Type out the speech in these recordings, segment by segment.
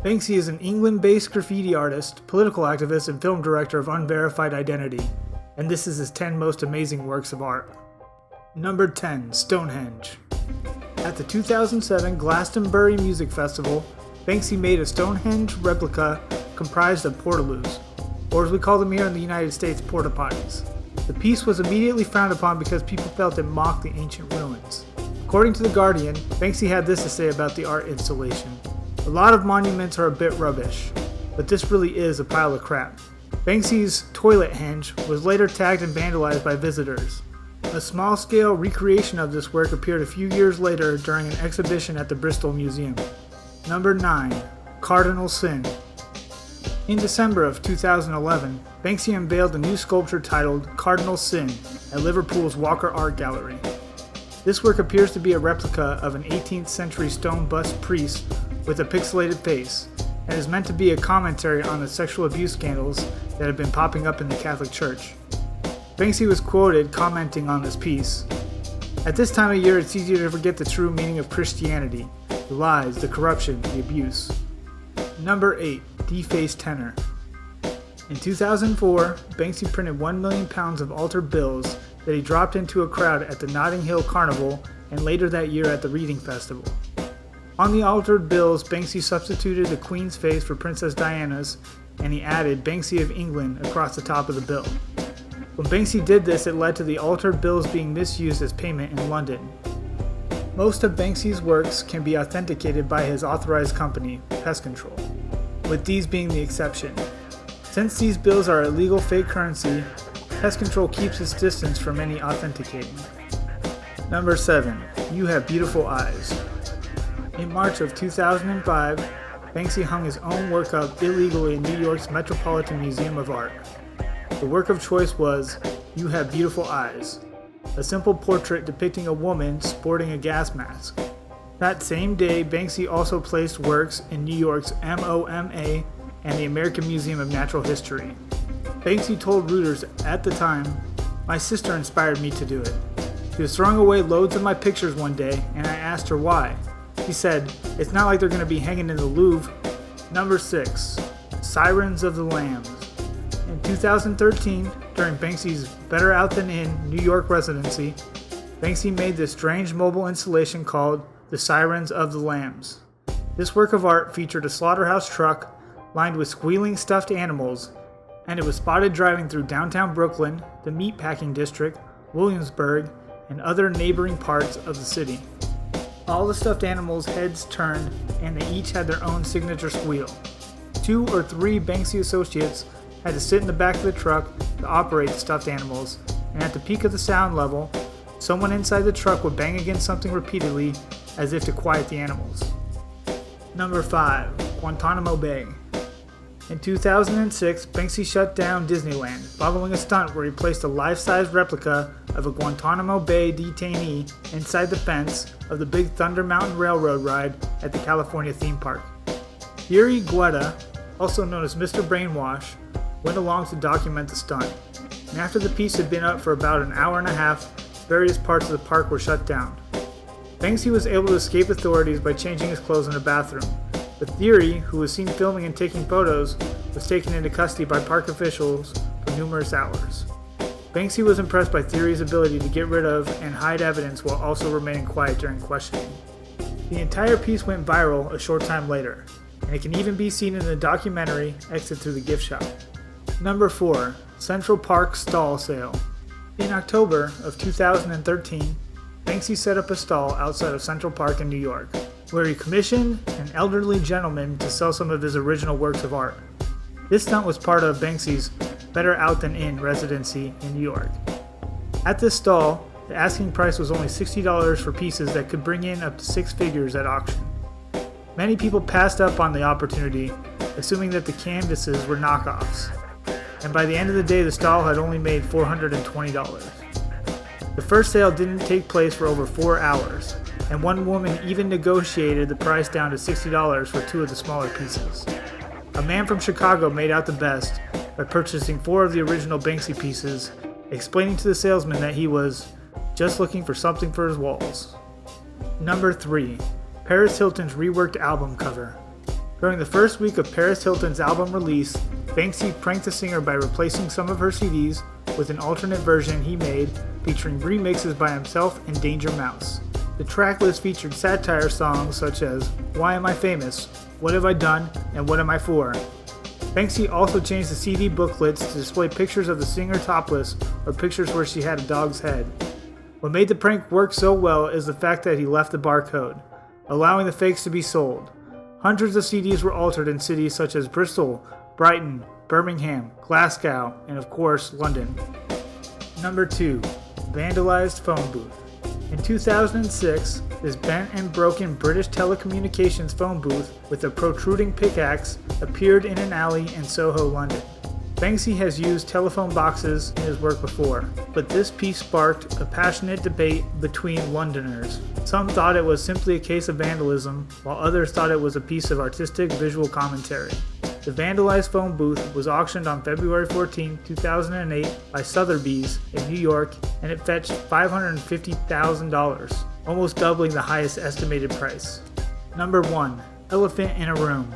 Banksy is an England-based graffiti artist, political activist, and film director of Unverified Identity, and this is his 10 most amazing works of art. Number 10. Stonehenge. At the 2007 Glastonbury Music Festival, Banksy made a Stonehenge replica comprised of portaloos, or as we call them here in the United States, potties. The piece was immediately frowned upon because people felt it mocked the ancient ruins. According to The Guardian, Banksy had this to say about the art installation. A lot of monuments are a bit rubbish, but this really is a pile of crap. Banksy's toilet-henge was later tagged and vandalized by visitors. A small-scale recreation of this work appeared a few years later during an exhibition at the Bristol Museum. Number 9. Cardinal Sin. In December of 2011, Banksy unveiled a new sculpture titled Cardinal Sin at Liverpool's Walker Art Gallery. This work appears to be a replica of an 18th century stone bust priest with a pixelated face, and is meant to be a commentary on the sexual abuse scandals that have been popping up in the Catholic Church. Banksy was quoted commenting on this piece, "At this time of year it's easier to forget the true meaning of Christianity, the lies, the corruption, the abuse." Number 8. Defaced tenor. In 2004, Banksy printed 1 million pounds of altered bills that he dropped into a crowd at the Notting Hill Carnival and later that year at the Reading Festival. On the altered bills, Banksy substituted the Queen's face for Princess Diana's, and he added Banksy of England across the top of the bill. When Banksy did this, it led to the altered bills being misused as payment in London. Most of Banksy's works can be authenticated by his authorized company, Pest Control, with these being the exception. Since these bills are illegal fake currency, Pest Control keeps its distance from any authenticating. Number 7. You Have Beautiful Eyes. In March of 2005, Banksy hung his own work up illegally in New York's Metropolitan Museum of Art. The work of choice was You Have Beautiful Eyes, a simple portrait depicting a woman sporting a gas mask. That same day, Banksy also placed works in New York's MoMA and the American Museum of Natural History. Banksy told Reuters at the time, "My sister inspired me to do it. She was throwing away loads of my pictures one day, and I asked her why. He said, it's not like they're going to be hanging in the Louvre." Number 6. Sirens of the Lambs. In 2013, during Banksy's Better Out Than In New York residency, Banksy made this strange mobile installation called the Sirens of the Lambs. This work of art featured a slaughterhouse truck lined with squealing stuffed animals, and it was spotted driving through downtown Brooklyn, the meatpacking district, Williamsburg, and other neighboring parts of the city. All the stuffed animals' heads turned, and they each had their own signature squeal. 2 or 3 Banksy associates had to sit in the back of the truck to operate the stuffed animals, and at the peak of the sound level, someone inside the truck would bang against something repeatedly as if to quiet the animals. Number 5. Guantanamo Bay. In 2006, Banksy shut down Disneyland, following a stunt where he placed a life-size replica of a Guantanamo Bay detainee inside the fence of the Big Thunder Mountain Railroad ride at the California theme park. Yuri Guetta, also known as Mr. Brainwash, went along to document the stunt, and after the piece had been up for about an hour and a half, various parts of the park were shut down. Banksy was able to escape authorities by changing his clothes in a bathroom, but Theory, who was seen filming and taking photos, was taken into custody by park officials for numerous hours. Banksy was impressed by Theory's ability to get rid of and hide evidence while also remaining quiet during questioning. The entire piece went viral a short time later, and it can even be seen in the documentary Exit Through the Gift Shop. Number 4. Central Park Stall Sale. In October of 2013, Banksy set up a stall outside of Central Park in New York, where he commissioned an elderly gentleman to sell some of his original works of art. This stunt was part of Banksy's Better Out Than In residency in New York. At this stall, the asking price was only $60 for pieces that could bring in up to 6 figures at auction. Many people passed up on the opportunity, assuming that the canvases were knockoffs, and by the end of the day the stall had only made $420. The first sale didn't take place for over 4 hours, and one woman even negotiated the price down to $60 for 2 of the smaller pieces. A man from Chicago made out the best by purchasing 4 of the original Banksy pieces, explaining to the salesman that he was just looking for something for his walls. Number 3. Paris Hilton's reworked album cover. During the first week of Paris Hilton's album release, Banksy pranked the singer by replacing some of her CDs with an alternate version he made featuring remixes by himself and Danger Mouse. The track list featured satire songs such as Why Am I Famous?, What Have I Done?, and What Am I For? Banksy also changed the CD booklets to display pictures of the singer topless or pictures where she had a dog's head. What made the prank work so well is the fact that he left the barcode, allowing the fakes to be sold. Hundreds of CDs were altered in cities such as Bristol, Brighton, Birmingham, Glasgow, and of course, London. Number 2. Vandalized phone booth. In 2006, this bent and broken British telecommunications phone booth with a protruding pickaxe appeared in an alley in Soho, London. Banksy has used telephone boxes in his work before, but this piece sparked a passionate debate between Londoners. Some thought it was simply a case of vandalism, while others thought it was a piece of artistic visual commentary. The vandalized phone booth was auctioned on February 14, 2008 by Sotheby's in New York, and it fetched $550,000, almost doubling the highest estimated price. Number 1. Elephant in a Room.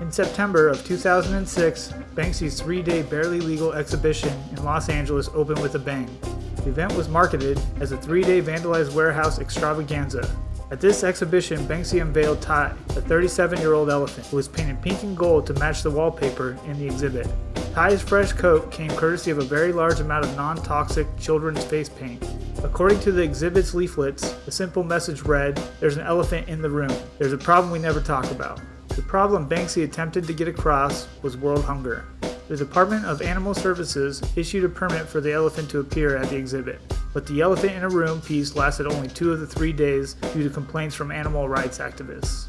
In September of 2006, Banksy's 3-day barely legal exhibition in Los Angeles opened with a bang. The event was marketed as a 3-day vandalized warehouse extravaganza. At this exhibition, Banksy unveiled Ty, a 37-year-old elephant who was painted pink and gold to match the wallpaper in the exhibit. Ty's fresh coat came courtesy of a very large amount of non-toxic children's face paint. According to the exhibit's leaflets, the simple message read, "There's an elephant in the room. There's a problem we never talk about." The problem Banksy attempted to get across was world hunger. The Department of Animal Services issued a permit for the elephant to appear at the exhibit, but the elephant in a room piece lasted only 2 of the 3 days due to complaints from animal rights activists.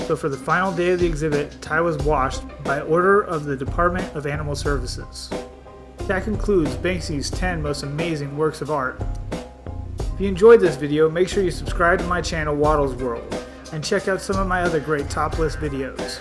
So for the final day of the exhibit, Ty was washed by order of the Department of Animal Services. That concludes Banksy's 10 most amazing works of art. If you enjoyed this video, make sure you subscribe to my channel Waddle's World, and check out some of my other great top list videos.